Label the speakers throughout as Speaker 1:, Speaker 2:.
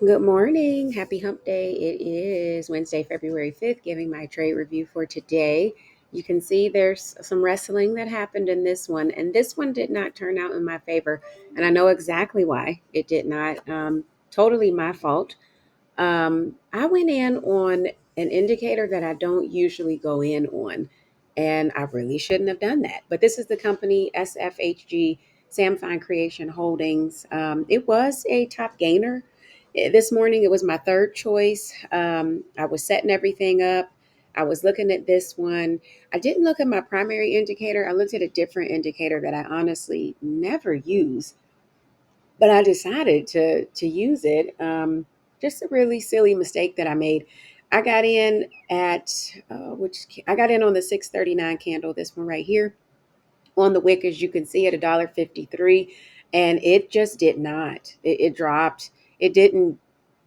Speaker 1: Good morning. Happy hump day. It is Wednesday, February 5th, giving my trade review for today. You can see there's some wrestling that happened in this one, and this one did not turn out in my favor. And I know exactly why it did not. Totally my fault. I went in on an indicator that I don't usually go in on, and I really shouldn't have done that. But this is the company SFHG, Sam Fine Creation Holdings. It was a top gainer. This morning, it was my third choice. I was setting everything up. I was looking at this one. I didn't look at my primary indicator. I looked at a different indicator that I honestly never use, but I decided to use it. Just a really silly mistake that I made. I got in at I got in on the 639 candle. This one right here on the wick, as you can see, at $1.53, and it just did not. It dropped. It didn't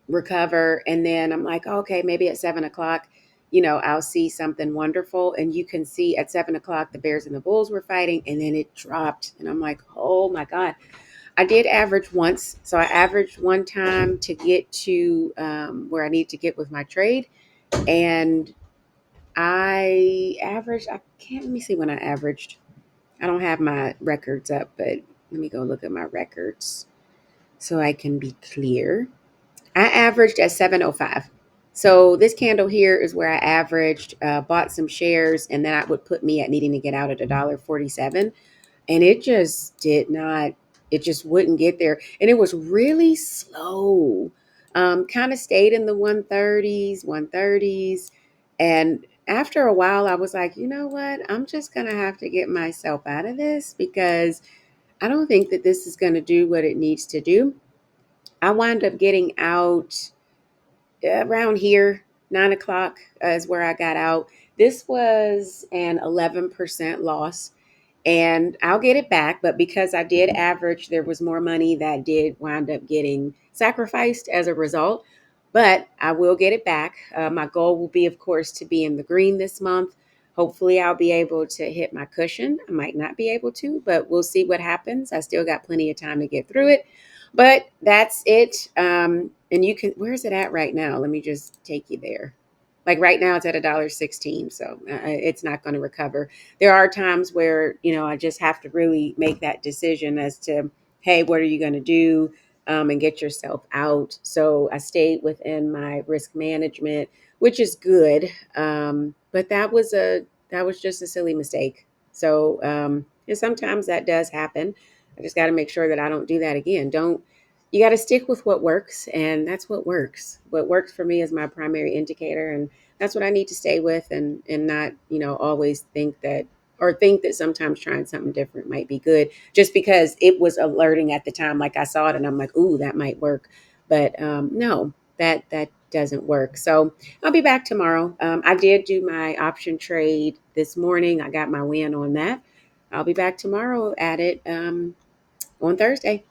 Speaker 1: recover, and then I'm like, okay, maybe at 7 o'clock. I'll see something wonderful. And you can see at 7 o'clock, the Bears and the Bulls were fighting, and then it dropped. And I'm like, oh my God. I did average once. So I averaged one time to get to where I need to get with my trade. And I averaged, I can't, let me see when I averaged. I don't have my records up, but let me go look at my records so I can be clear. I averaged at 705. So this candle here is where I averaged, bought some shares, and then that would put me at needing to get out at $1.47. And it just did not, it just wouldn't get there. And it was really slow. Kind of stayed in the 130s. And after a while, I was like, you know what? I'm just going to have to get myself out of this because I don't think that this is going to do what it needs to do. I wound up getting out around here. 9 o'clock is where I got out. This was an 11% loss, and I'll get it back. But because I did average, there was more money that did wind up getting sacrificed as a result. But I will get it back. My goal will be, of course, to be in the green this month. Hopefully, I'll be able to hit my cushion. I might not be able to, but we'll see what happens. I still got plenty of time to get through it. But that's it. And you can, where's it at right now? Let me just take you there. Like right now, it's at $1.16, so it's not going to recover. There are times where I just have to really make that decision as to, hey, what are you going to do, and get yourself out. So I stayed within my risk management, which is good. But that was just a silly mistake. So and sometimes that does happen. I just got to make sure that I don't do that again. Don't You got to stick with what works, and that's what works. What works for me is my primary indicator, and that's what I need to stay with, and not always think that sometimes trying something different might be good just because it was alerting at the time, like I saw it and I'm like, ooh, that might work. But no, that doesn't work. So I'll be back tomorrow. I did do my option trade this morning. I got my win on that. I'll be back tomorrow at it, on Thursday.